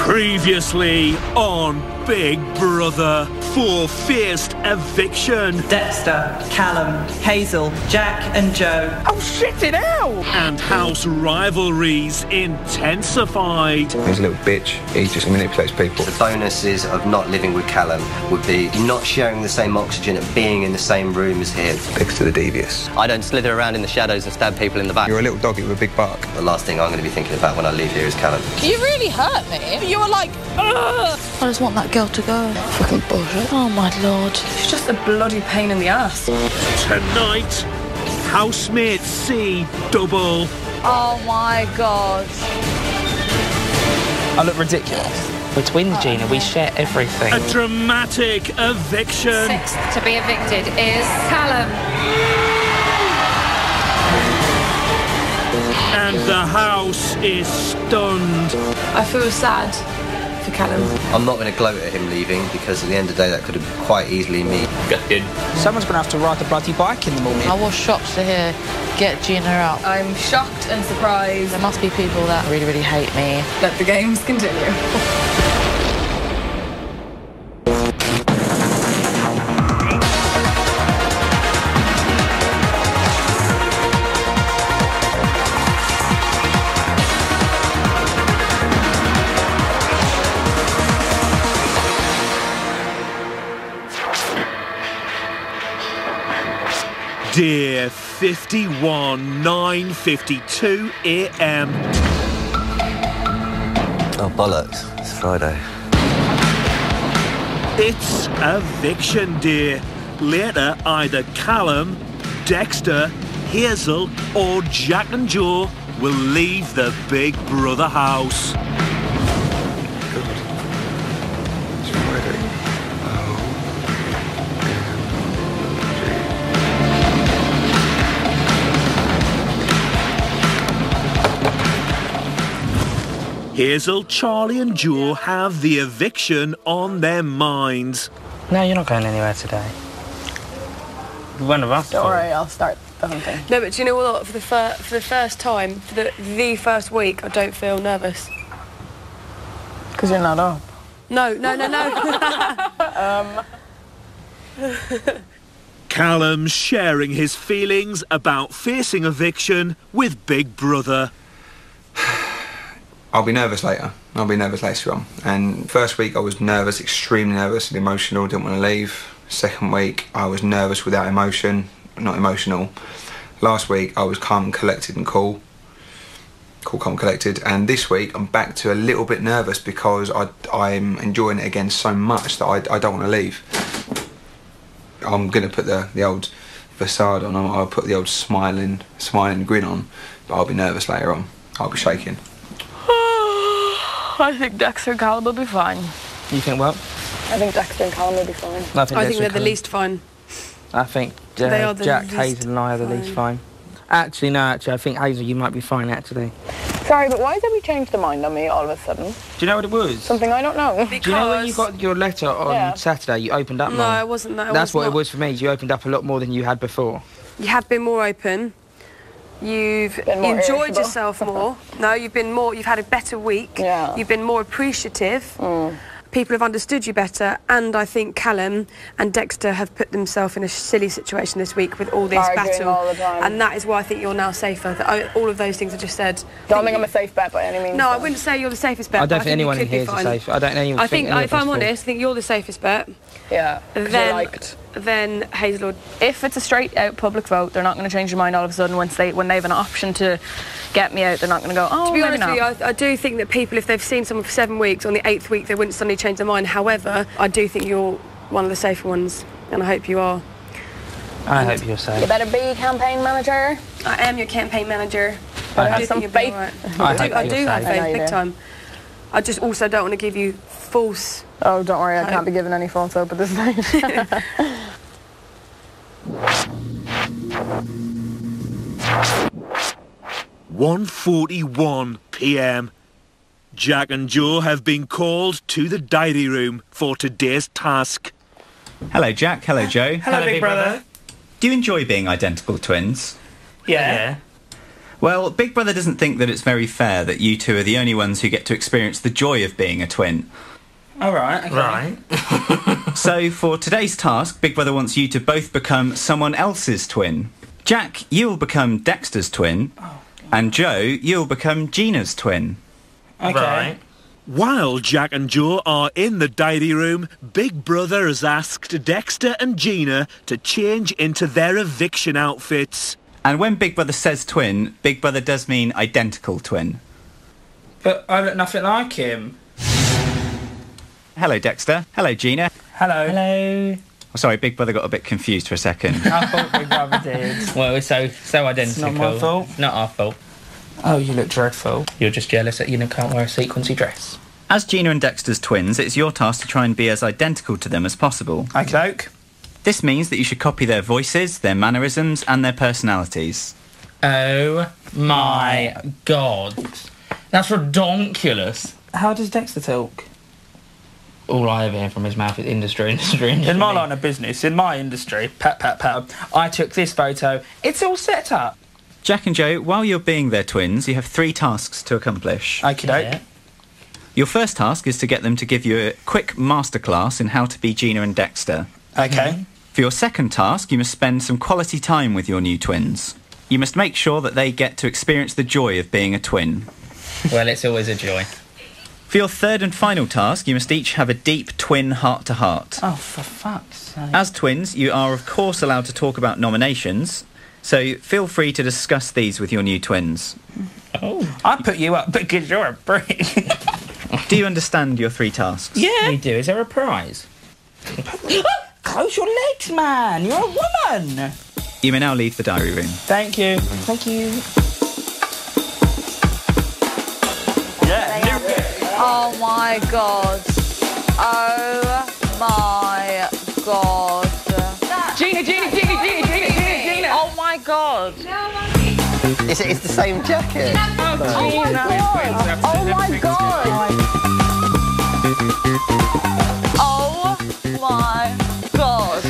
Previously on Big Brother, for fierce eviction. Dexter, Callum, Hazel, Jack and Joe. Oh, shit it out! And house rivalries intensified. He's a little bitch. He just manipulates people. The bonuses of not living with Callum would be not sharing the same oxygen and being in the same room as him. Dexter the devious. I don't slither around in the shadows and stab people in the back. You're a little doggy with a big bark. The last thing I'm going to be thinking about when I leave here is Callum. You really hurt me. You were like, ugh. I just want that girl to go. Fucking bullshit. Oh, my Lord. She's just a bloody pain in the ass. Tonight, housemate C double. Oh, my God. I look ridiculous. We're twins, Gina. We share everything. A dramatic eviction. Sixth to be evicted is Callum. And the house is stunned. I feel sad for Callum. I'm not going to gloat at him leaving because at the end of the day that could have quite easily me. Someone's going to have to ride the bloody bike in the morning. I was shocked to hear get Gina out. I'm shocked and surprised There must be people that really, really hate me. that the games continue. Dear 51, 9:52 a.m. Oh, bollocks. It's Friday. It's eviction day. Later, either Callum, Dexter, Hazel or Jack and Joe will leave the Big Brother house. Hazel, Charlie and Joe have the eviction on their minds. No, you're not going anywhere today. One of us. Don't worry, I'll start the hunting. No, but do you know what? For the first time, for the first week, I don't feel nervous. Because you're not up. No. Callum sharing his feelings about facing eviction with Big Brother. I'll be nervous later. I'll be nervous later on. And first week I was nervous, extremely nervous and emotional, didn't want to leave. Second week I was nervous without emotion, not emotional. Last week I was calm and collected and cool, calm and collected. And this week I'm back to a little bit nervous because I'm enjoying it again so much that I don't want to leave. I'm going to put the old facade on, I'll put the old smiling grin on, but I'll be nervous later on. I'll be shaking. I think Dexter and Callum will be fine. You think what? I think Dexter and Callum will be fine. I think they're the least fine. I think They are the Jack, least Hazel and I are the least fine. Actually, I think Hazel, you might be fine, actually. Sorry, but why did we change the mind on me all of a sudden? Do you know what it was? Something I don't know. Do you know when you got your letter on Saturday, you opened up more? No, I wasn't that. That's what it was for me. You opened up a lot more than you had before. You have been more open. You've more enjoyed irritable. yourself more. No, you've had a better week. Yeah. You've been more appreciative. People have understood you better, and I think Callum and Dexter have put themselves in a silly situation this week with all this Arguing battle. all the time. And that is why I think you're now safer. All of those things I just said. Don't think I'm a safe bet by any means. No, I wouldn't say you're the safest bet. I don't but think anyone you in could here be is fine. safe. I don't I think, any if of us I'm will. honest, I think you're the safest bet. Yeah, Then Hazel. If it's a straight out public vote, they're not going to change their mind all of a sudden when they have an option to get me out. They're not going to go, oh, To be maybe honest with not. you, I do think that people, if they've seen someone for 7 weeks, on the 8th week, they wouldn't suddenly change their mind. However, I do think you're one of the safer ones, and I hope you are. I hope you're safe. You better be campaign manager. I am your campaign manager. I I have do some think you'll be faith. all right. I do have I know faith, you big do. time. I just also don't want to give you false... Oh, don't worry, I can't be given any false hope at this stage. 1:41 p.m. Jack and Joe have been called to the diary room for today's task. Hello, Jack. Hello, Joe. Hello, big brother. Do you enjoy being identical twins? Yeah. Well, Big Brother doesn't think that it's very fair that you two are the only ones who get to experience the joy of being a twin. All right, okay. Right. So, for today's task, Big Brother wants you to both become someone else's twin. Jack, you'll become Dexter's twin, and Joe, you'll become Gina's twin. Okay. Right. While Jack and Joe are in the diary room, Big Brother has asked Dexter and Gina to change into their eviction outfits. And when Big Brother says twin, Big Brother does mean identical twin. But I look nothing like him. Hello, Dexter. Hello, Gina. Hello. Hello. Oh, sorry, Big Brother got a bit confused for a second. I thought Big Brother did. Well, we're so identical. It's not my fault. Not our fault. Oh, you look dreadful. You're just jealous that you can't wear a sequencey dress. As Gina and Dexter's twins, it's your task to try and be as identical to them as possible. Okey-doke. This means that you should copy their voices, their mannerisms, and their personalities. Oh my God. That's redonkulous. How does Dexter talk? All I ever hear from his mouth is industry. In my line of business, in my industry, pat, I took this photo. It's all set up. Jack and Joe, while you're being their twins, you have 3 tasks to accomplish. Okey-doke. Yeah. Your first task is to get them to give you a quick masterclass in how to be Gina and Dexter. Okay. For your second task, you must spend some quality time with your new twins. You must make sure that they get to experience the joy of being a twin. Well, it's always a joy. For your third and final task, you must each have a deep twin heart-to-heart. Oh, for fuck's sake. As twins, you are of course allowed to talk about nominations, so feel free to discuss these with your new twins. Oh. I put you up because you're a brick. Do you understand your 3 tasks? Yeah. We do. Is there a prize? Close your legs, man. You're a woman. You may now leave the diary room. Thank you. Thank you. Yeah. Oh my God. Oh my God. Gina. Oh my God. It's the same jacket. Oh my God. Oh my God.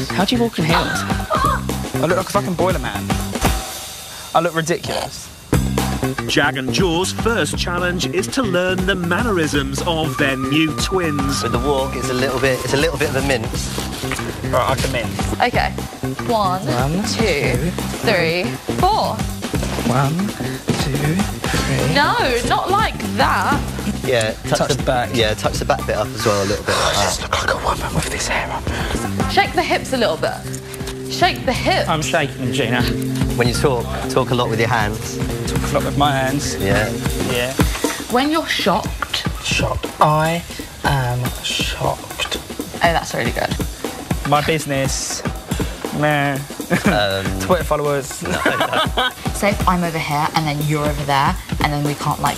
How do you walk in heels? I look like a fucking boiler man. I look ridiculous. Jack and Joe's first challenge is to learn the mannerisms of their new twins. With the walk, it's a little bit of a mince. Right, I can mince. Okay. 1, 2, 3, 4. 1, 2, 3. No, not like that. Yeah, touch the back. Yeah, touch the back bit up as well a little bit. I just look like a woman with this hair up. Shake the hips a little bit. Shake the hips. I'm shaking, Gina. When you talk a lot with your hands. Talk a lot with my hands. Yeah. Yeah. When you're shocked. Shocked. I am shocked. Oh, that's really good. My business. Meh. Twitter followers. No. Say if I'm over here and then you're over there and then we can't clap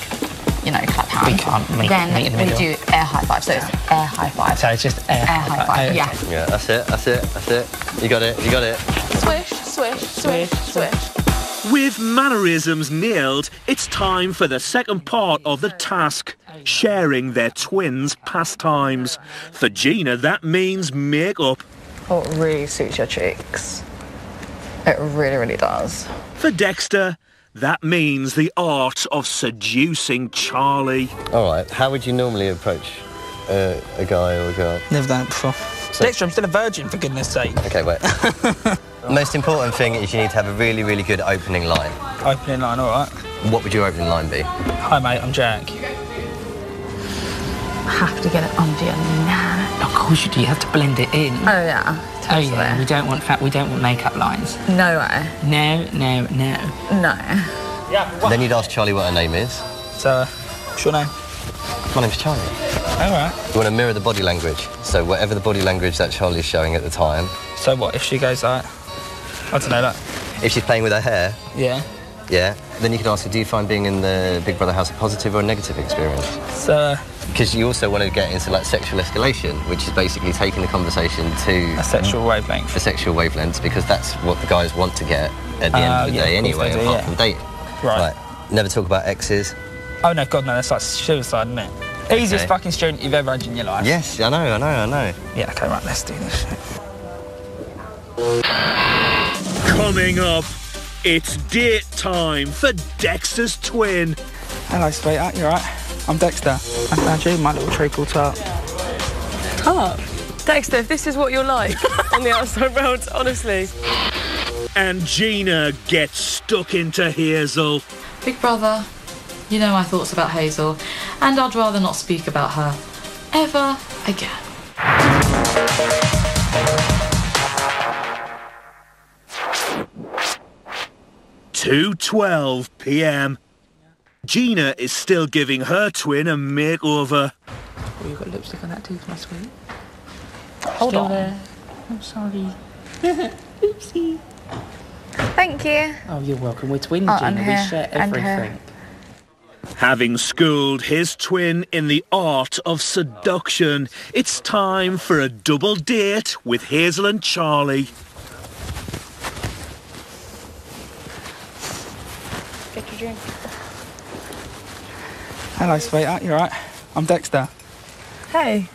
hands. We can't meet in the Then middle. we do air high five. So it's air high five. So it's just air high five. Yeah. Yeah, that's it. You got it. Swish. With mannerisms nailed, it's time for the second part of the task, sharing their twins' pastimes. For Gina, that means makeup. Oh, it really suits your cheeks. It really, really does. For Dexter, that means the art of seducing Charlie. All right, how would you normally approach a guy or a girl? Never done it before. Dexter, I'm still a virgin, for goodness sake. Okay, wait. Most important thing is you need to have a really, really good opening line. Opening line, all right. What would your opening line be? Hi, mate, I'm Jack. Have to get it under your nose. Of course you do. You have to blend it in. Oh yeah. Totally. Oh yeah. We don't want makeup lines. No way. No. No. Yeah. Then you'd ask Charlie what her name is. So, what's your name? My name's Charlie. All right. You want to mirror the body language. So whatever the body language that Charlie's showing at the time. So what, if she goes like, I don't know, like... If she's playing with her hair. Yeah. Yeah. Then you could ask her, do you find being in the Big Brother house a positive or a negative experience? So... Because you also want to get into like sexual escalation, which is basically taking the conversation to... A sexual wavelength. A sexual wavelength, because that's what the guys want to get at the end of the day anyway, apart from dating. Right. Never talk about exes. Oh no, God no, that's like suicide, isn't it? Easiest fucking student you've ever had in your life. Yes, I know. Yeah, okay, right, let's do this shit. Coming up, It's date time for Dexter's twin. Hello, sweetheart. You alright? I'm Dexter. And Andrew, my little treacle tart. Tart? Dexter, if this is what you're like on the outside world, honestly. And Gina gets stuck into Hazel. Big brother, you know my thoughts about Hazel, and I'd rather not speak about her ever again. 2:12 p.m. Gina is still giving her twin a makeover. Oh, you got lipstick on that tooth, my sweet. Hold on. There. I'm sorry. Oopsie. Thank you. Oh, you're welcome. We're twins, Oh, Gina. and We her, share and her. everything. Having schooled his twin in the art of seduction, it's time for a double date with Hazel and Charlie. Get your drink. Hello, sweetheart. You alright? I'm Dexter. Hey.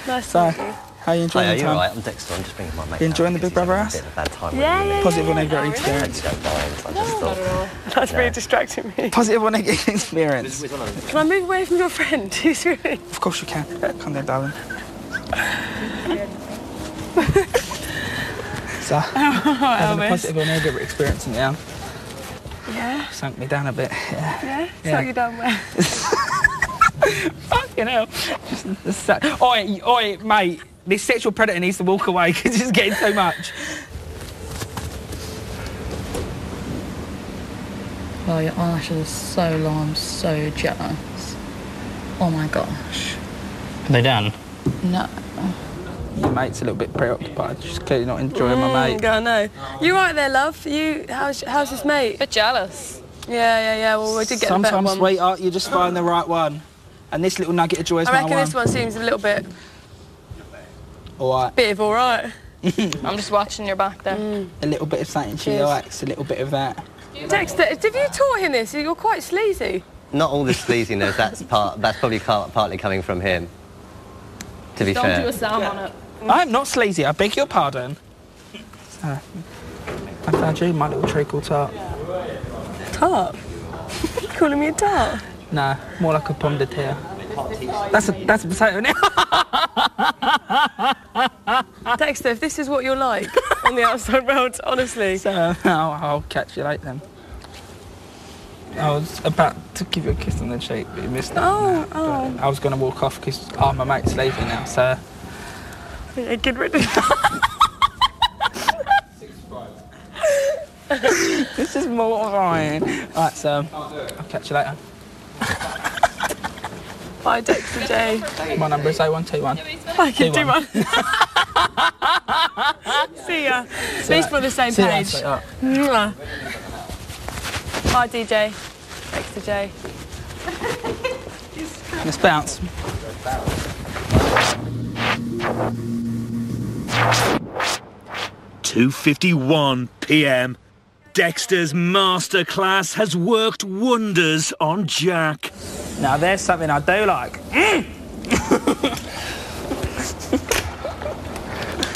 Nice So, to meet you. how are you enjoying Hi, the you're time? right. I'm Dexter. I'm just bringing my mate. You enjoying the down Big Brother because house? he's having a bit of a bad time. Yeah. Positive or negative experience? That's really distracting me. Positive or negative experience? Can I move away from your friend? Who's really... Of course you can. Come there, darling. So, having a positive or negative experience in the house? Yeah. Sunk me down a bit. Yeah? Yeah. So you done well. Fucking hell. Oi, mate. This sexual predator needs to walk away because it's getting too much. Well, your eyelashes are so long, I'm so jealous. Oh my gosh. Are they done? No. Your mate's a little bit preoccupied. She's clearly not enjoying my mate. I know. You right there, love? How's his mate? Bit jealous. Yeah. Well, we did get the better Sometimes, one. sweetheart, you just find the right one. And this little nugget of joy is I my reckon one. this one seems a little bit... All right. Bit of all right. I'm just watching your back there. A little bit of something she Cheers. likes, a little bit of that. Dexter, have you taught him this? You're quite sleazy. Not all the sleaziness. That's probably partly coming from him. To be Don't fair. do a Sam on it. I'm not sleazy, I beg your pardon. So, I found you, my little treacle tart. Tart? You calling me a tart? Nah, more like a pomme de terre. That's a potato now. Dexter, if this is what you're like on the outside world, honestly. So, I'll catch you later then. I was about to give you a kiss on the cheek, but you missed it. Oh. I was going to walk off because my mate's leaving now, so... Yeah, get rid of This is mortifying. Right, so I'll catch you later. Bye, Dexter J. My number is 0121. Bye, kid, do one. See ya. At least we're on the same See you page. later, Mwah. Bye, DJ. Dexter J. Let's bounce. $2:51 p.m. Dexter's masterclass has worked wonders on Jack. Now there's something I do like.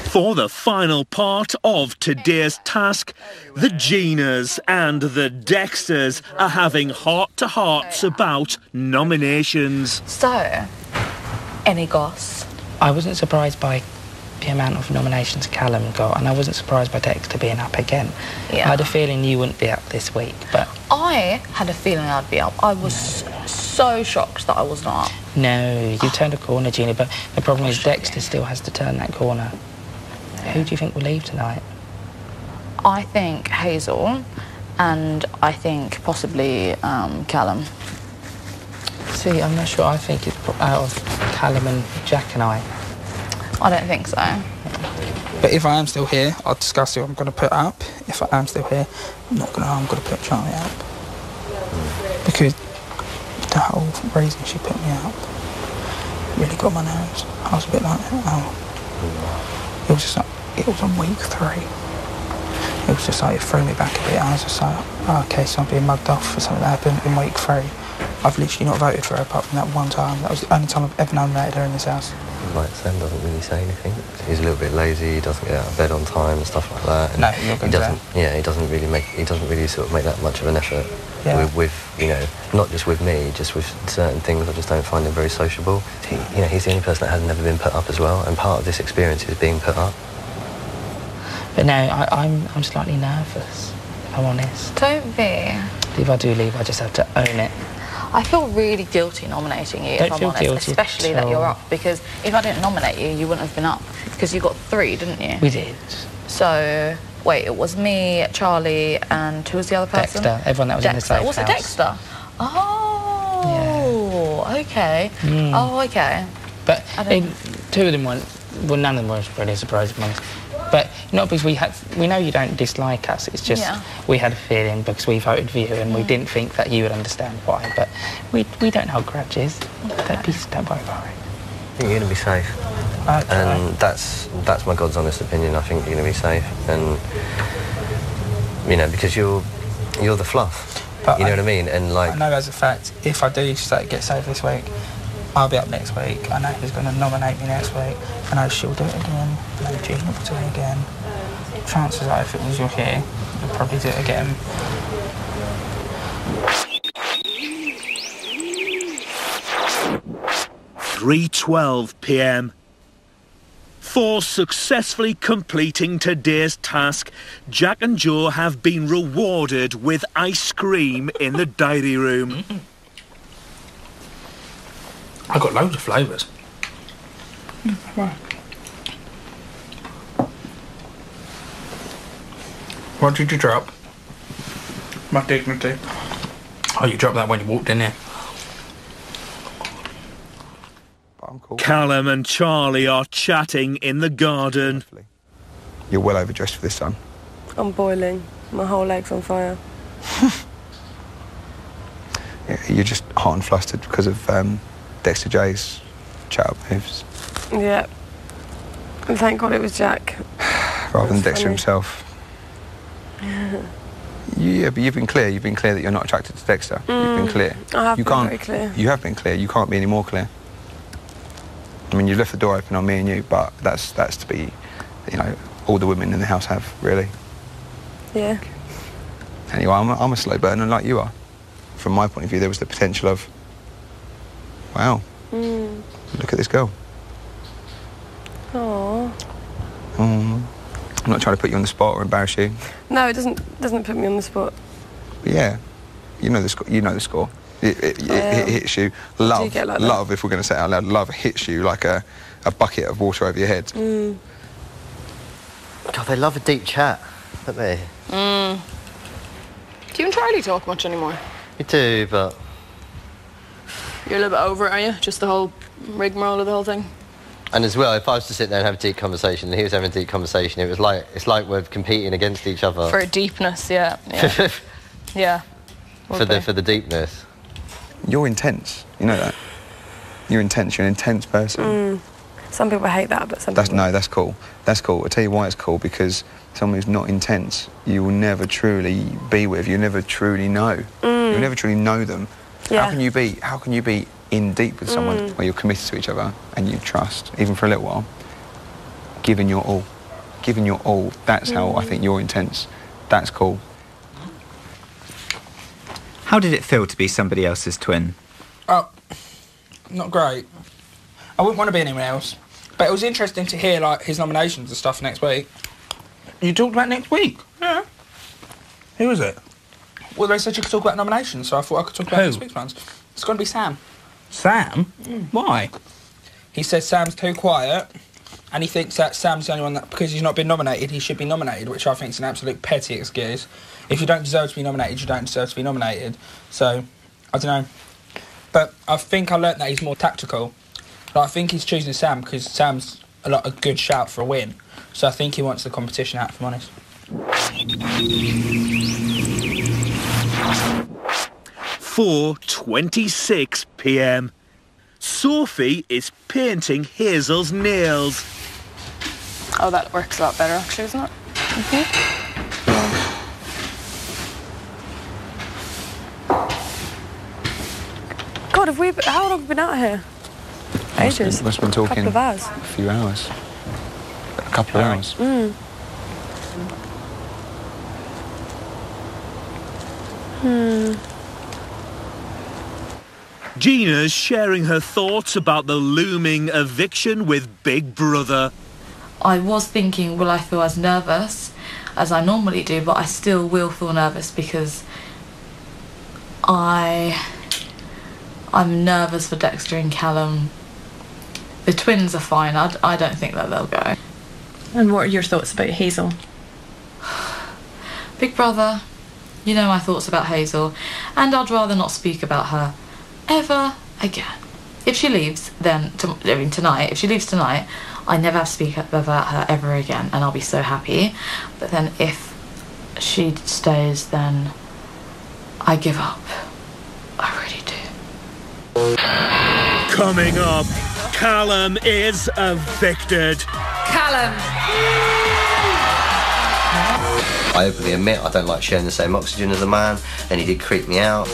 For the final part of today's task, the Ginas and the Dexters are having heart-to-hearts about nominations. So, any goss? I wasn't surprised by the amount of nominations Callum got, and I wasn't surprised by Dexter being up again. Yeah. I had a feeling you wouldn't be up this week, but... I had a feeling I'd be up. I was so shocked that I was not up. No, you turned a corner, Gina, but the problem is Dexter still has to turn that corner. Who do you think will leave tonight? I think Hazel, and I think possibly Callum. See, I'm not sure. I think it's out of Callum and Jack and I. I don't think so. But if I am still here, I'll discuss who I'm going to put up. If I am still here, I'm going to put Charlie up. Because the whole reason she put me up really got my nerves. I was a bit like, it was just like, it was on week 3. It was just like, it threw me back a bit. I was just like, oh, okay, so I'm being mugged off for something that happened in week 3. I've literally not voted for her apart from that one time. That was the only time I've ever nominated her in this house. Like Sam doesn't really say anything. He's a little bit lazy. He doesn't get out of bed on time and stuff like that. And no, you're going to say. Yeah, he doesn't really sort of make that much of an effort. Yeah. With you know, not just with me, just with certain things. I just don't find him very sociable. He's the only person that has never been put up as well, and part of this experience is being put up. But no, I'm slightly nervous, if I'm honest. Don't be. If I do leave, I just have to own it. I feel really guilty nominating you, if I'm honest, especially that you're up, because if I didn't nominate you, you wouldn't have been up, because you got 3, didn't you? We did. So, wait, it was me, Charlie, and who was the other person? Dexter, everyone that was in the safe house. Was it Dexter? Oh, yeah. Okay. Oh, okay. But 2 of them weren't, well, none of them were really surprised, amongst. But not because we know you don't dislike us, it's just we had a feeling because we voted for you and we didn't think that you would understand why, but we don't hold grudges. Don't worry about it. I think you're going to be safe. And that's my God's honest opinion. I think you're going to be safe, and because you're the fluff. But you know what I mean? And like, I know as a fact, if I do get saved this week, I'll be up next week. I know he's going to nominate me next week. I know she'll do it again. I know Gina will do it again. Chances are, if it was you here, you'll probably do it again. (3:12 p.m) For successfully completing today's task, Jack and Joe have been rewarded with ice cream in the diary room. I've got loads of flavours. What did you drop? My dignity. Oh, you dropped that when you walked in here. Callum and Charlie are chatting in the garden. You're well overdressed for this, son. I'm boiling. My whole leg's on fire. You're just hot and flustered because of Dexter J's chat-up moves. Yeah. And thank God it was Jack. Rather than Dexter himself. Yeah, but you've been clear. You've been clear that you're not attracted to Dexter. You've been clear. I have been very clear. You have been clear. You can't be any more clear. I mean, you've left the door open on me and you, but that's to be, all the women in the house have, really. Yeah. Anyway, I'm a slow burner like you are. From my point of view, there was the potential of, wow, look at this girl. Aww. I'm not trying to put you on the spot or embarrass you. No, it doesn't put me on the spot. But yeah, you know the score. It hits you. Love, get like love. If we're going to say it out loud, love hits you like a bucket of water over your head. God, they love a deep chat, don't they? Do you and Charlie talk much anymore? We do, but You're a little bit over it, are you? Just the whole rigmarole of the whole thing? And as well, if I was to sit there and have a deep conversation and he was having a deep conversation, it's like we're competing against each other. For a deepness, yeah. Yeah. For the deepness. You're intense, you know that. You're intense. You're an intense person. Some people hate that, but some people... No, that's cool. That's cool. I'll tell you why it's cool, because someone who's not intense, you will never truly be with. You never truly know. You'll never truly know them. Yeah. How can you be in deep with someone where you're committed to each other and you trust, even for a little while, giving your all? Giving your all. That's how I think you're intense. That's cool. How did it feel to be somebody else's twin? Oh, not great. I wouldn't want to be anyone else. But it was interesting to hear, like, his nominations and stuff next week. You talked about next week? Yeah. Who was it? Well, they said you could talk about nominations, so I thought I could talk about next week's ones. It's going to be Sam. Sam? Why? He says Sam's too quiet, and he thinks that Sam's the only one that, because he's not been nominated, he should be nominated, which I think is an absolute petty excuse. If you don't deserve to be nominated, you don't deserve to be nominated. So, I don't know. But I think I learnt that he's more tactical. Like, I think he's choosing Sam because Sam's a good shout for a win. So I think he wants the competition out, if I'm honest. 4:26 p.m. Sophie is painting Hazel's nails. Oh, that works a lot better, actually, isn't it? God, how long have we been out here? Ages. Must have been talking. A couple of hours. A few hours. A couple of hours. Gina's sharing her thoughts about the looming eviction with Big Brother. I was thinking, will I feel as nervous as I normally do, but I still will feel nervous because I'm nervous for Dexter and Callum. The twins are fine. I don't think that they'll go. And what are your thoughts about Hazel? Big Brother, you know my thoughts about Hazel, and I'd rather not speak about her ever again. If she leaves, then tonight. If she leaves tonight, I never have to speak about her ever again, and I'll be so happy. But then if she stays, then I give up. I really do. Coming up, Callum is evicted. Callum. I openly admit I don't like sharing the same oxygen as a man, and he did creep me out.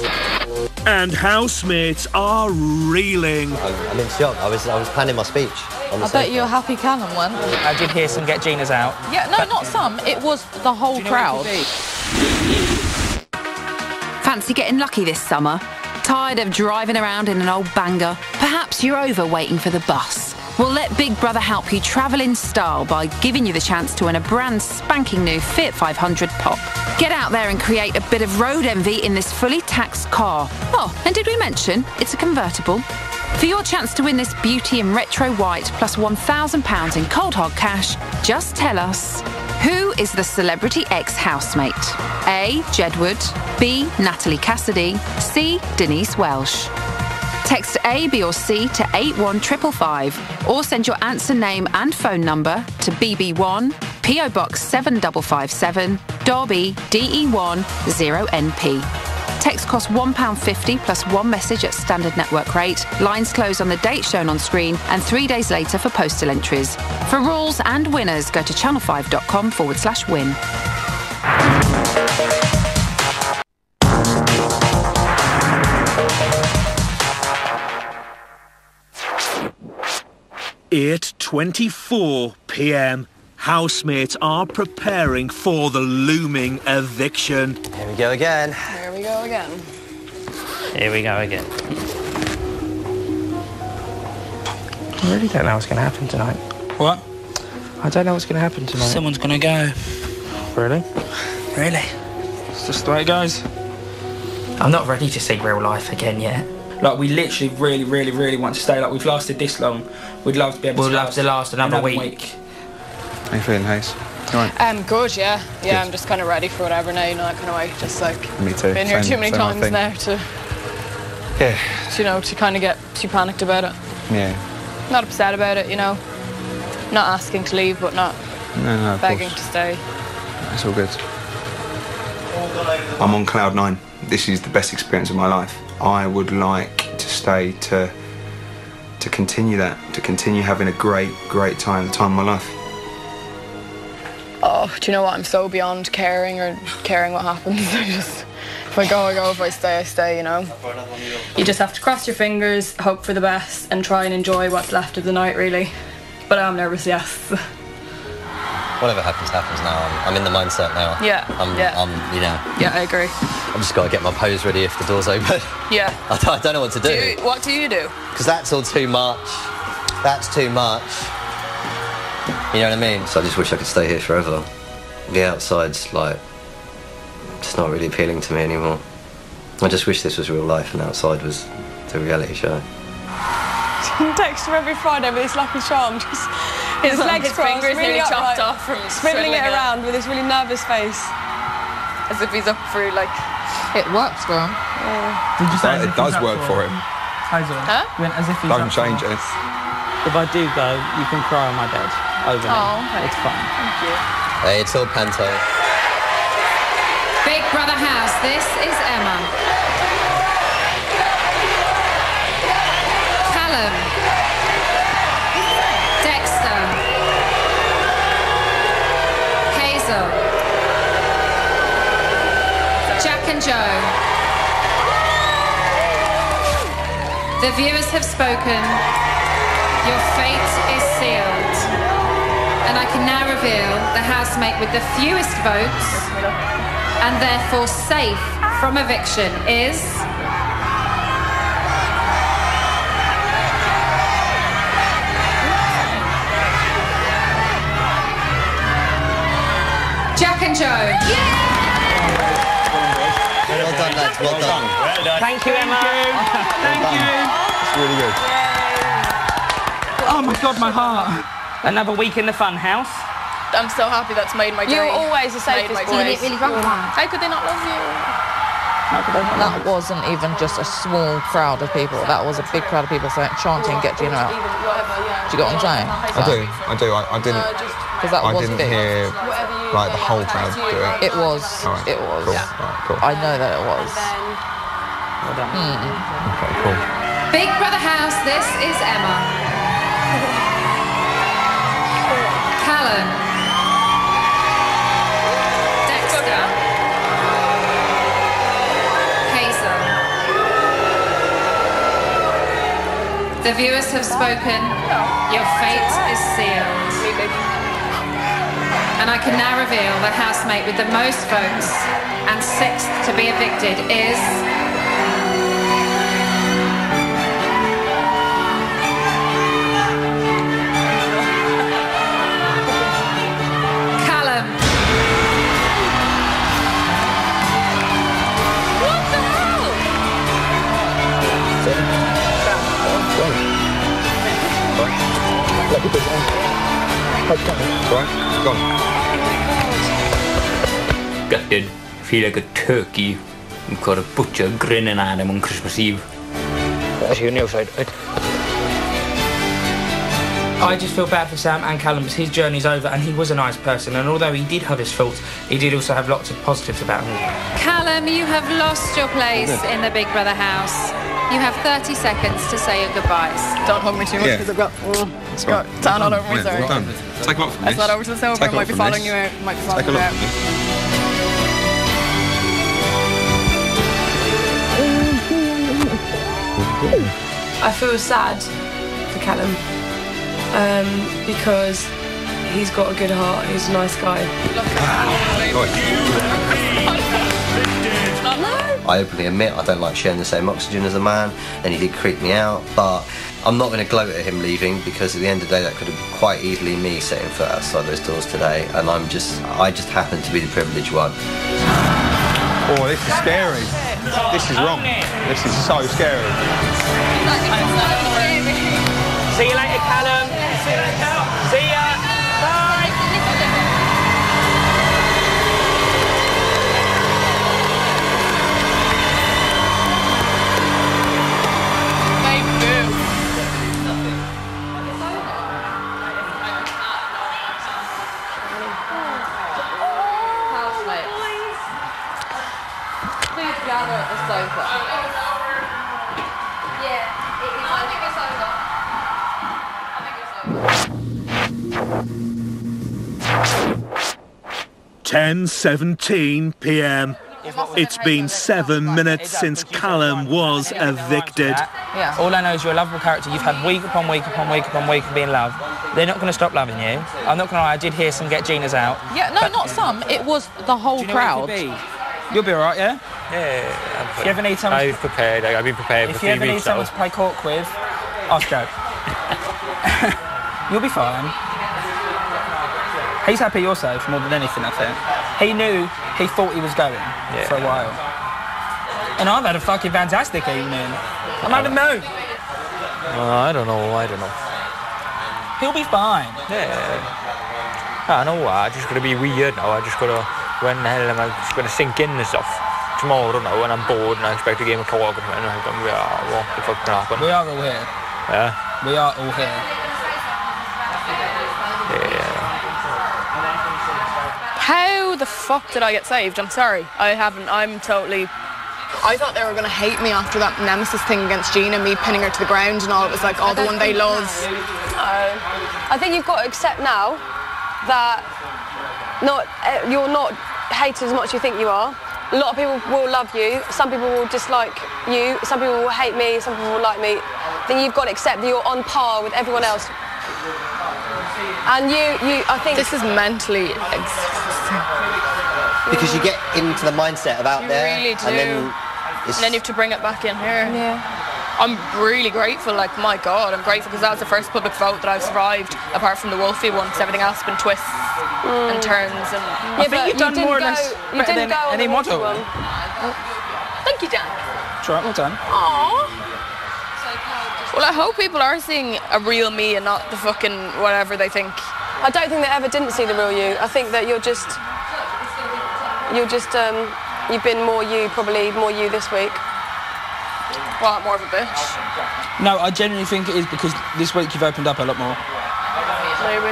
And housemates are reeling. I'm in shock. I was planning my speech. I bet you're happy Callum won. I did hear some get Gina's out. Yeah, no, not some. It was the whole crowd. Fancy getting lucky this summer? Tired of driving around in an old banger? Perhaps you're over waiting for the bus. Well, let Big Brother help you travel in style by giving you the chance to win a brand spanking new Fiat 500 Pop. Get out there and create a bit of road envy in this fully taxed car. Oh, and did we mention it's a convertible? For your chance to win this beauty in retro white plus £1,000 in cold hard cash, just tell us, who is the celebrity ex-housemate? A. Jedward, B. Natalie Cassidy, C. Denise Welsh. Text A, B or C to 81555 or send your answer name and phone number to BB1, PO Box 7557, Derby, DE1, 0NP. Text costs £1.50 plus one message at standard network rate. Lines close on the date shown on screen and 3 days later for postal entries. For rules and winners, go to channel5.com/win. At 8:24 p.m. Housemates are preparing for the looming eviction. Here we go again. Here we go again. Here we go again. I really don't know what's going to happen tonight. What? I don't know what's going to happen tonight. Someone's going to go. Really? Really? It's just the way it goes. I'm not ready to see real life again yet. Like, we literally really want to stay. Like, we've lasted this long. We'd love to be able to last another week. How you feeling, Hayes? Right. Good, yeah. Yeah, Good. I'm just kind of ready for whatever now, you know, that kind of way. Just like, Me too. been here Same- too many same old times thing. now to, Yeah. you know, to kind of get too panicked about it. Yeah. Not upset about it, you know. Not asking to leave, but not No, of begging course. to stay. It's all good. I'm on cloud 9. This is the best experience of my life. I would like to stay to continue that, to continue having a great time, the time of my life. Oh, do you know what? I'm so beyond caring or caring what happens. I just, if I go, I go. If I stay, I stay, you know. You just have to cross your fingers, hope for the best, and try and enjoy what's left of the night, really. But I'm nervous, yes. Whatever happens now. I'm in the mindset now. Yeah, I'm, you know. Yeah, I agree. I've just got to get my pose ready if the door's open. Yeah. I don't know what to do. What do you do? Because that's all too much. That's too much. You know what I mean? So I just wish I could stay here forever. The outside's, like, just not really appealing to me anymore. I just wish this was real life and outside was the reality show. Dexter every Friday with his Lucky Charm, just his legs his crossed, fingers really nearly chopped upright, off from swiveling it twiddling it. around with his really nervous face. As if he's up for, like, it works for him. Did you say It does work for him. Hazel. Huh? You went as if he's Don't up for change it. If I do go, you can cry on my bed. Over me. Oh, okay. It's fine. Thank you. Hey, it's all panto. Big Brother House, this is Emma. Callum. Dexter. Hazel. Jack and Joe. The viewers have spoken. Your fate is sealed. And I can now reveal the housemate with the fewest votes and therefore safe from eviction is... Jack and Joe. Well done, lads. Well done. Thank you, Emma. Thank you. It's really good. Oh my God, my heart. Another week in the fun house. I'm so happy that's made my day. You're always the safest boy. How could they not love you? That wasn't even just a small crowd of people. That was a big crowd of people chanting, "Get Gina out." Do you get what I'm saying? I do. I didn't. Because that I was didn't big. hear like the whole crowd do it. It was. Right. It was. Cool. Right, cool. I know that it was. Well done. Okay, cool. Big Brother House, this is Emma. Callum. Dexter. Hazel. The viewers have spoken. Your fate is sealed. And I can now reveal the housemate with the most votes and sixth to be evicted is... Callum. What the hell? Right, gone. Gutted. Feel like a turkey. You've got a butcher grinning at him on Christmas Eve. Actually, on the outside. I just feel bad for Sam and Callum because his journey's over and he was a nice person, and although he did have his faults, he did also have lots of positives about him. Callum, you have lost your place in the Big Brother house. You have 30 seconds to say your goodbyes. Don't hug me too much because I've got tan all over me, sorry. Well done. Take a lot from It's this. not over till it's over. Take I a might lot be from following this. you out. Might be following Take a you lot out. from this. I feel sad for Callum because he's got a good heart. He's a nice guy. I openly admit I don't like sharing the same oxygen as a man, and he did creep me out, but I'm not going to gloat at him leaving, because at the end of the day that could have been quite easily me setting foot outside those doors today, and I just happen to be the privileged one. Oh, this is scary. This is wrong. This is so scary. See you later, Callum. See ya. Bye. Please gather at the sofa. Yeah, I think it's over. 10:17 p.m. It's been 7 minutes since Callum was evicted. Yeah. All I know is you're a lovable character. You've had week upon week upon week upon week of being loved. They're not going to stop loving you. I'm not going to lie, I did hear some get Gina's out. Yeah, no, not some. It was the whole crowd. You'll be alright, yeah? Yeah, If you ever need someone... I've prepared. I've been prepared for If 3 you ever weeks. need someone to play cork with, ask Joe. You'll be fine. He's happy you're safe more than anything, I think. He thought he was going for a while. And I've had a fucking fantastic evening. I'm having no. I don't know. He'll be fine. Yeah. I know what. I just got to be weird now. I just got to... When the hell am I just going to sink in and stuff? Tomorrow now, when I'm bored and I expect a game of co-op and I'm going to be, what the fuck can happen? We are all here. Yeah? We are all here. Yeah. How the fuck did I get saved? I'm sorry. I haven't. I'm totally... I thought they were going to hate me after that nemesis thing against Gina, me pinning her to the ground and all. It was like, oh, the one they love. I think you've got to accept now that you're not hated as much as you think you are. a lot of people will love you, some people will dislike you, some people will hate me, some people will like me. Then you've got to accept that you're on par with everyone else. And I think... This is mentally exhausting. Because you get into the mindset of out there. You really do. And then you have to bring it back in here. Yeah. I'm really grateful, like, my God, I'm grateful because that was the first public vote that I've survived, apart from the Wolfie one, because everything else has been twists and turns. And I think you've done more or less better than any model. Thank you, Dan. It's all right, well done. Aww. Well, I hope people are seeing a real me and not the fucking whatever they think. I don't think they ever didn't see the real you. I think that you've been more you, probably more you this week. Well, more of a bitch. No, I genuinely think it is because this week you've opened up a lot more. Maybe.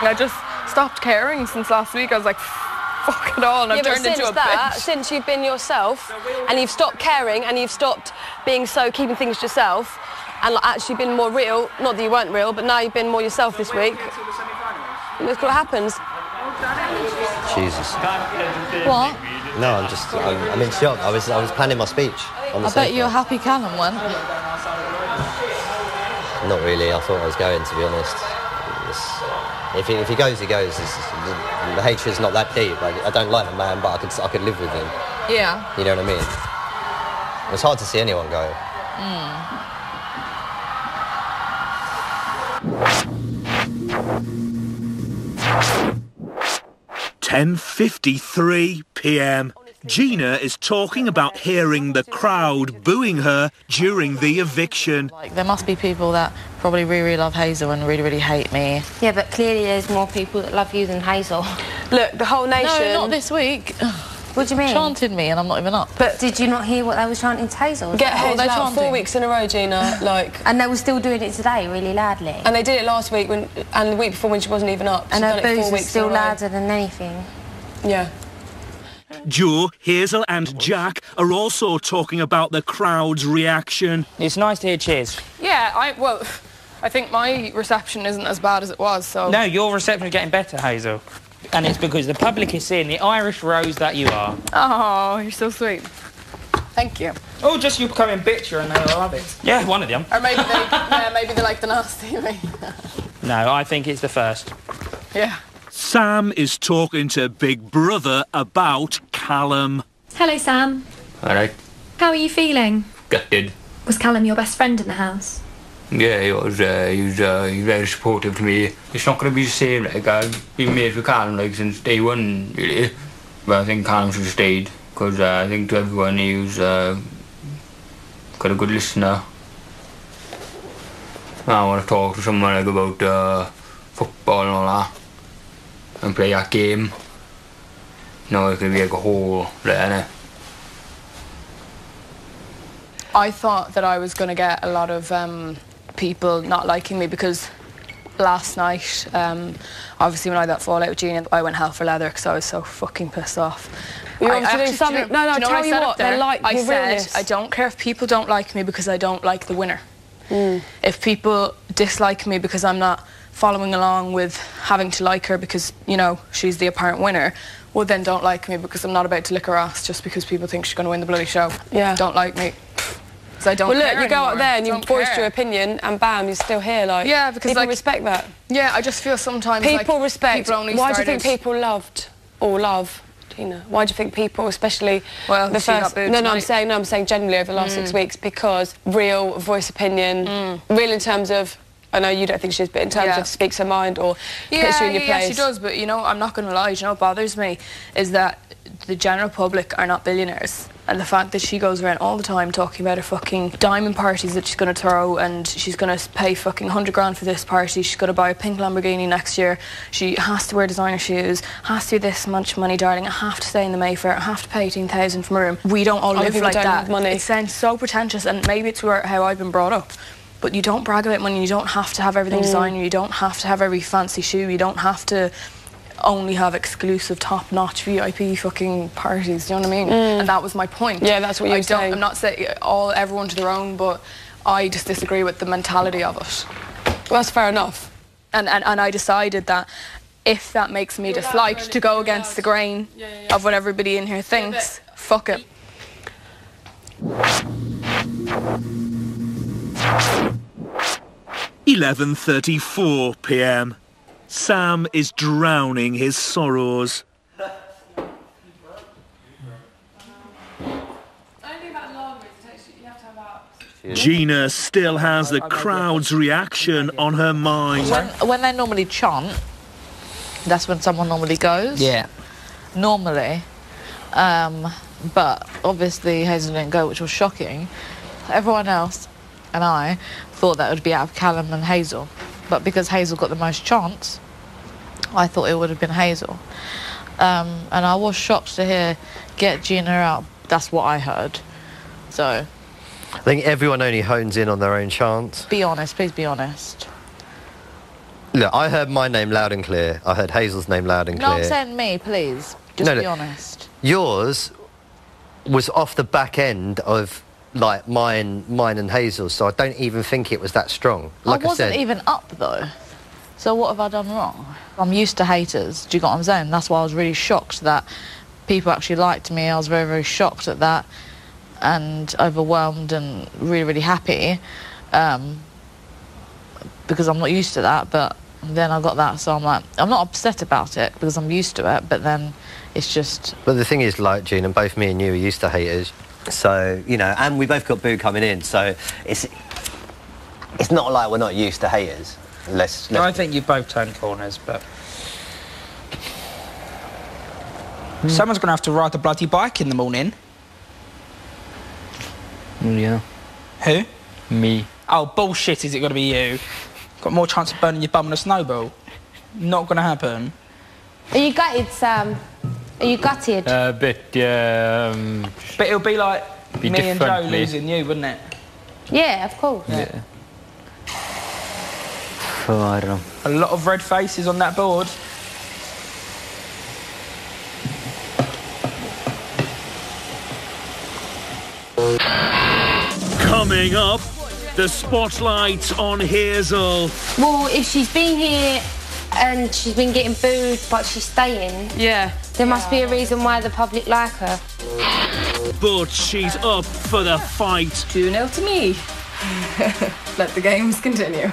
I just stopped caring since last week. I was like, fuck it all, and I've turned into a bitch. Since you've been yourself, and you've stopped caring, and you've stopped being so, keeping things to yourself, and like, actually been more real, not that you weren't real, but now you've been more yourself this week. Look what happens. Jesus. What? No, I'm in shock. I was planning my speech. I bet you're happy Callum went. Not really. I thought I was going, to be honest. If he goes, he goes. The hatred's not that deep. I don't like the man, but I could live with him. Yeah. You know what I mean? It's hard to see anyone go. 10:53 p.m. Gina is talking about hearing the crowd booing her during the eviction. There must be people that probably really love Hazel and really hate me. Yeah, but clearly there's more people that love you than Hazel. Look, the whole nation... No, not this week. What do you mean? Chanted me and I'm not even up. But did you not hear what they were chanting to Hazel? Get Hazel out 4 weeks in a row, Gina, like... And they were still doing it today, really loudly. And they did it last week and the week before when she wasn't even up. And her boos were still louder than anything. Yeah. Joe, Hazel and Jack are also talking about the crowd's reaction. It's nice to hear cheers. Yeah, I think my reception isn't as bad as it was, so... No, your reception is getting better, Hazel. And it's because the public is seeing the Irish rose that you are. Oh, you're so sweet. Thank you. Oh, just you becoming bitcher and they love it. Yeah, one of them. Or maybe they like the nasty me. No, I think it's the first. Yeah. Sam is talking to Big Brother about Callum. Hello, Sam. Alright. How are you feeling? Gutted. Was Callum your best friend in the house? Yeah, he was very supportive to me. It's not going to be the same, like, I've been mates with Callum, like, since day one, really. But I think Callum should have stayed, because I think to everyone he was got a good listener. I want to talk to someone, like, about football and all that, and play that game. No, it could be like a hole there, innit? I thought that I was going to get a lot of people not liking me because last night, obviously when I had that fallout with Gina, I went hell for leather because I was so fucking pissed off. You want to do something? No, tell you what, they like your realness. I don't care if people don't like me because I don't like the winner. If people dislike me because I'm not following along with having to like her because, you know, she's the apparent winner, well then don't like me because I'm not about to lick her ass just because people think she's going to win the bloody show. Yeah. Don't like me. So I don't care look, you go anymore. up there and you voiced your opinion and bam, you're still here, like... Yeah, because people like, respect that. Yeah, I just feel sometimes people like respect. People only why started... do you think people loved or love Gina? Why do you think people, especially well, the first... I'm saying generally over the last 6 weeks because real voice opinion, real in terms of... I know you don't think she is, but in terms of speaks her mind or puts you in your place. Yeah, she does, but, you know, I'm not going to lie, you know what bothers me is that the general public are not billionaires. And the fact that she goes around all the time talking about her fucking diamond parties that she's going to throw and she's going to pay fucking 100 grand for this party, she's going to buy a pink Lamborghini next year, she has to wear designer shoes, has to do this much money, darling, I have to stay in the Mayfair, I have to pay 18,000 from a room. We don't all live like that. It sounds so pretentious and maybe it's how I've been brought up. But you don't brag about money, you don't have to have everything designer, you don't have to have every fancy shoe, you don't have to only have exclusive top-notch VIP fucking parties, do you know what I mean? And that was my point. Yeah, that's what you're saying. I'm not saying everyone to their own, but I just disagree with the mentality of it. Well, that's fair enough. And I decided that if that makes me disliked to go against the grain of what everybody in here thinks, Fuck it. 11:34 p.m. Sam is drowning his sorrows. Gina still has the crowd's reaction on her mind. When they normally chant, that's when someone normally goes. Yeah. Normally. But obviously Hazel didn't go, which was shocking. Everyone else and I thought that would be out of Callum and Hazel. But because Hazel got the most chance, I thought it would have been Hazel. And I was shocked to hear get Gina out. That's what I heard. So... I think everyone only hones in on their own chant. Be honest, please be honest. Look, I heard my name loud and clear. I heard Hazel's name loud and clear. No, I'm saying me, please. Just be honest. Yours was off the back end of, like, mine and Hazel's, so I don't even think it was that strong. Like I wasn't even up, though. So what have I done wrong? I'm used to haters. Do you get what I'm saying? That's why I was really shocked that people actually liked me. I was very, very shocked at that. And overwhelmed and really, really happy because I'm not used to that, but then I got that, so I'm like, I'm not upset about it because I'm used to it, but then it's just... But the thing is, like, Gina, both me and you are used to haters, so, you know, and we both got boo coming in, so it's not like we're not used to haters. I think you both turned corners, but... Someone's going to have to ride the bloody bike in the morning. Yeah. Who? Me. Oh, bullshit, is it going to be you? Got more chance of burning your bum than a snowball. Not going to happen. Are you gutted, Sam? Are you gutted? A bit, But it'll be like me and Joe losing you, wouldn't it? Yeah, of course. Yeah. Oh, I don't know. A lot of red faces on that board. Coming up, the spotlight on Hazel. Well, if she's been here and she's been getting booed, but she's staying, there must be a reason why the public like her. But she's up for the fight. 2-0 to me. Let the games continue.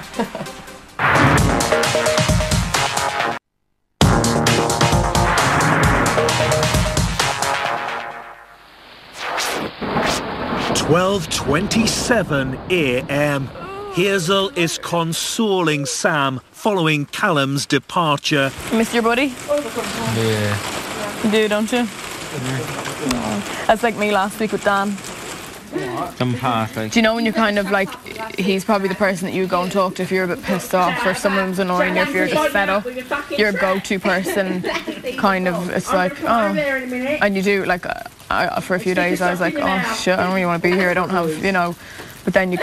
"12:27 a.m. Hazel is consoling Sam following Callum's departure. Miss your buddy? Yeah. You do, don't you? That's like me last week with Dan. Some part, like... Do you know when you're kind of like, he's probably the person that you go and talk to if you're a bit pissed off or someone's annoying you, if you're just fed up, your go-to person, kind of, it's like, oh, and you do, like, for a few days I was like, oh shit, I don't really want to be here, I don't have, you know, but then you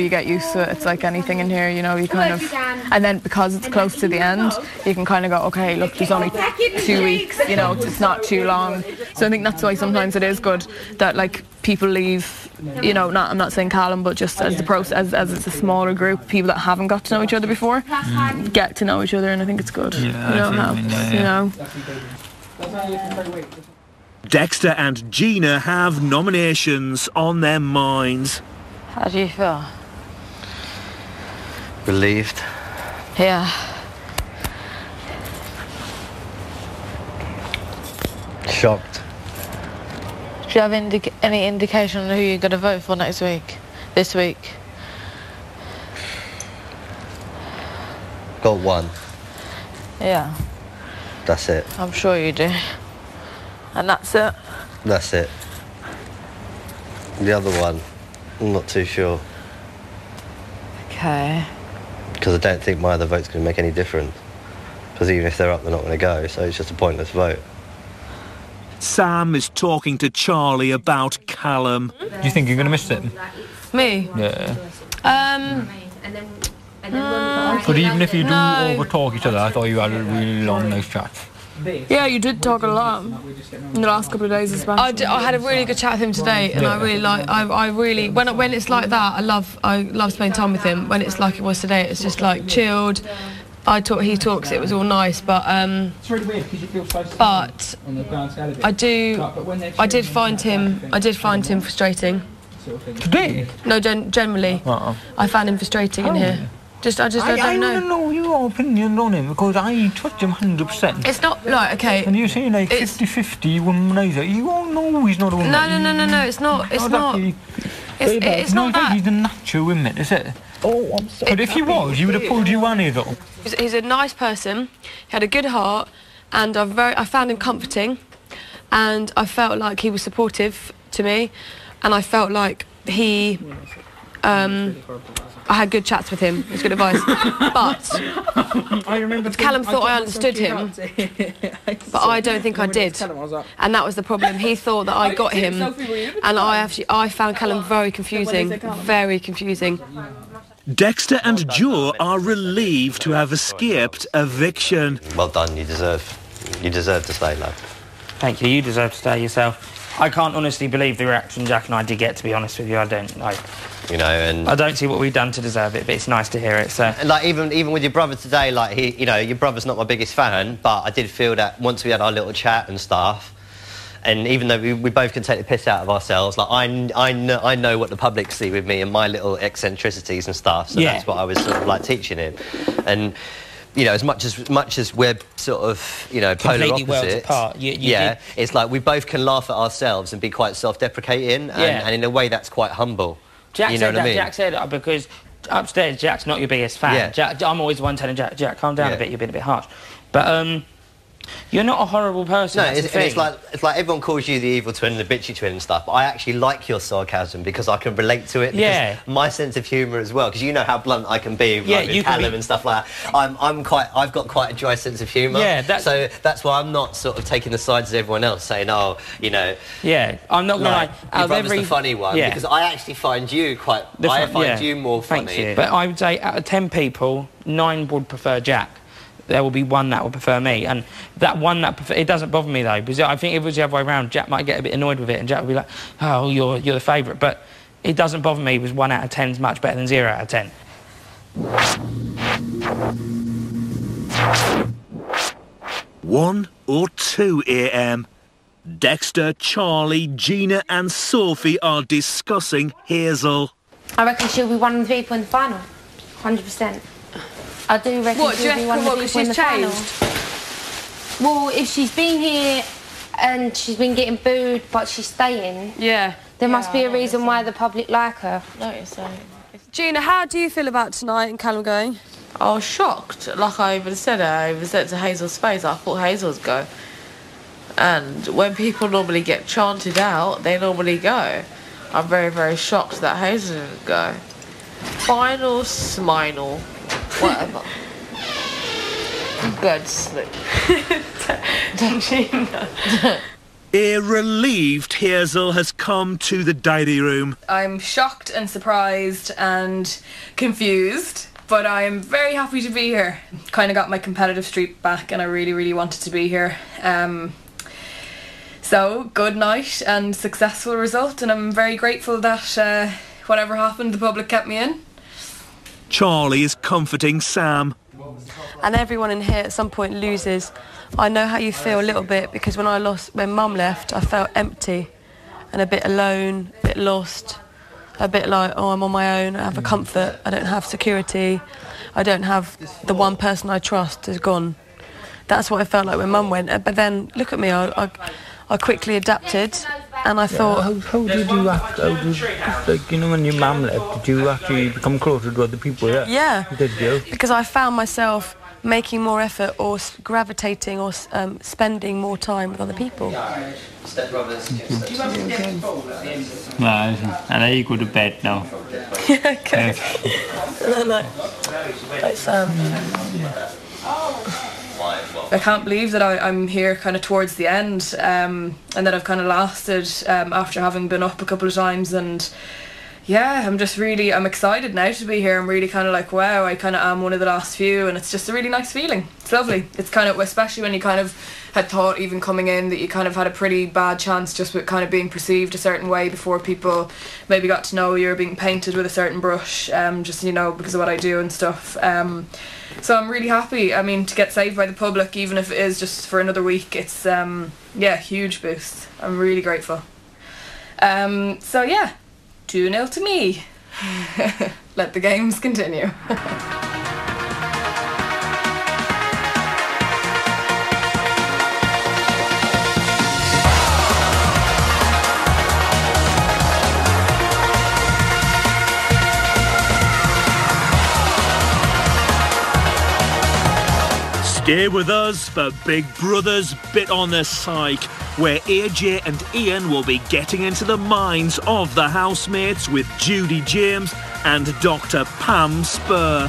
get used to it. It's like anything in here, you know, you kind of, and then because it's close to the end, you can kind of go, okay, look, there's only 2 weeks, you know, it's not too long. So I think that's why sometimes it is good that, like, people leave, you know, I'm not saying Callum, but just as the process, as it's a smaller group, people that haven't got to know each other before, get to know each other, and I think it's good. Yeah, you know, you know. Dexter and Gina have nominations on their minds. How do you feel? Relieved. Yeah. Shocked. Do you have any indication on who you're going to vote for next week? This week? Got one. Yeah. That's it. I'm sure you do. And that's it? That's it. The other one, I'm not too sure. Okay. Because I don't think my other vote's going to make any difference. Because even if they're up, they're not going to go, so it's just a pointless vote. Sam is talking to Charlie about Callum. Do you think you're going to miss it? Me? Yeah. But even if you do over-talk each other, I thought you had a really long, nice chat. Yeah, you did talk a lot in the last couple of days especially. I had a really good chat with him today, and I really like. I really when it's like that, I love spending time with him. When it's like it was today, it's just like chilled, he talks. It was all nice, but it's really weird because you feel so. But on the ground scale of it. I did find him frustrating. Today? No, generally. I found him frustrating in here. I don't know. I want to know your opinion on him because I trust him 100%. It's not like okay. And you're saying like 50-50 womanizer. You all know he's not a woman. No. It's not. It's not. It's not that. He's a natural woman, is it? Oh, I'm sorry. But if he was, he would have pulled you on here though. He's a nice person. He had a good heart, and I found him comforting, and I felt like he was supportive to me, and I felt like he. I had good chats with him. It was good advice. But I remember Callum thought I understood him, but I don't think I did. And that was the problem. He thought that I got him, and I found Callum very confusing. Very confusing. Dexter and Joe are relieved to have escaped eviction. Well done, you deserve to stay, lad. Thank you, you deserve to stay yourself. I can't honestly believe the reaction Jack and I did get, to be honest with you. I don't. You know, and I don't see what we've done to deserve it, but it's nice to hear it. So, and like even with your brother today, like your brother's not my biggest fan, but I did feel that once we had our little chat and stuff, and even though we both can take the piss out of ourselves, like I know what the public see with me and my little eccentricities and stuff. So that's what I was sort of like teaching him, and. You know, as much as we're sort of, polar completely opposites, worlds apart. It's like we both can laugh at ourselves and be quite self-deprecating, and in a way that's quite humble. Jack you know said what I mean? Jack said that because upstairs Jack's not your biggest fan. Yeah. Jack, I'm always the one telling Jack, calm down a bit, you're being a bit harsh. But you're not a horrible person. No, it's like everyone calls you the evil twin and the bitchy twin and stuff, but I actually like your sarcasm because I can relate to it. Because my sense of humour as well, because you know how blunt I can be with Callum and stuff like that. I've got quite a dry sense of humour. Yeah, so that's why I'm not sort of taking the sides of everyone else, saying, Yeah, I'm not going to your brother's the funny one, because I actually find you you more funny. Thank you. But I would say out of 10 people, 9 would prefer Jack. There will be 1 that will prefer me, and that one that it doesn't bother me though, because I think if it was the other way around, Jack might get a bit annoyed with it, and Jack will be like, "Oh, you're the favourite," but it doesn't bother me because 1 out of 10 is much better than 0 out of 10. 1 or 2 a.m. Dexter, Charlie, Gina and Sophie are discussing Hazel. I reckon she'll be one of the people in the final. 100%. I do reckon she'll be one of the people in the final. Well, if she's been here and she's been getting booed, but she's staying, there must be a reason why the public like her. Gina, how do you feel about tonight and Callum going? I was shocked. Like I even said to Hazel's face, I thought Hazel's go. And when people normally get chanted out, they normally go. I'm very, very shocked that Hazel didn't go. Final, sminal, whatever. Good sleep. Don't you know? A relieved Hazel has come to the diary room. I'm shocked and surprised and confused, but I'm very happy to be here. Kind of got my competitive streak back and I really, really wanted to be here. So, good night and successful result, and I'm very grateful that whatever happened, the public kept me in. Charlie is comforting Sam. And everyone in here at some point loses. I know how you feel a little bit, because when Mum left, I felt empty and a bit alone, a bit lost, a bit like, oh, I'm on my own, I have a comfort, I don't have security, I don't have the one person I trust is gone. That's what I felt like when Mum went. But then, look at me, I quickly adapted, and I thought... How did you act? When your mum left, did you actually become closer to other people? Yeah. Did you? Because I found myself making more effort or gravitating or spending more time with other people. Right, and then you go to bed now. Okay. No. Like Sam. I can't believe that I'm here kind of towards the end, and that I've kind of lasted after having been up a couple of times, and yeah, I'm excited now to be here. I'm really kind of like, wow, I kind of am one of the last few, and it's just a really nice feeling. It's lovely. It's kind of, especially when you kind of had thought even coming in that you kind of had a pretty bad chance just with kind of being perceived a certain way before people maybe got to know you were being painted with a certain brush, just, you know, because of what I do and stuff. So I'm really happy. I mean, to get saved by the public, even if it is just for another week, it's, yeah, huge boost. I'm really grateful. So yeah, 2-0 to me. Let the games continue. Stay with us for Big Brother's Bit on the Psych, where AJ and Ian will be getting into the minds of the housemates with Judy James and Dr. Pam Spur.